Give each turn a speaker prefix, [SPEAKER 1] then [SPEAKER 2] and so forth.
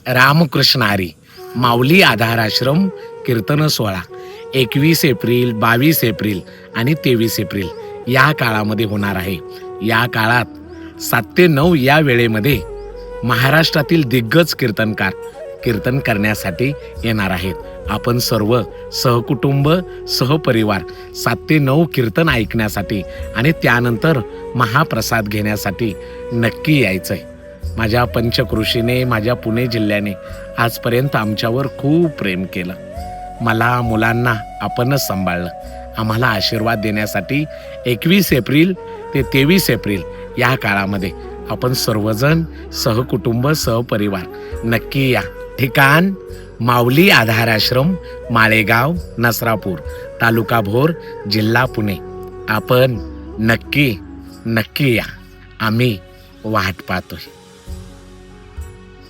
[SPEAKER 1] रामकृष्ण हरी माऊली आधार आश्रम कीर्तन सोहळा 21 April 22 April आणि 23 April या काळामध्ये होणार आहे. या काळात 7 ते 9 या वेळेमध्ये महाराष्ट्रातील दिग्गज कीर्तनकार कीर्तन करण्यासाठी येणार आहेत. आपण सर्व सहकुटुंब सहपरिवार 7 ते 9 कीर्तन ऐकण्यासाठी आणि त्यानंतर महाप्रसाद घेण्यासाठी नक्की यायचंय. माझ्या पंचकृषीने माझ्या पुणे जिल्ह्याने आजपर्यंत आमच्यावर खूप प्रेम केलं. मला मुलांना आपणच सांभाळलं. आम्हाला आशीर्वाद देण्यासाठी 21 एप्रिल ते 23 एप्रिल या काळामध्ये आपण सर्वजण सहकुटुंब सहपरिवार नक्की या. ठिकाण माऊली आधार आश्रम माळेगाव नसरापूर तालुका भोर जिल्हा पुणे. आपण नक्की या. आम्ही वाट पाहतोय.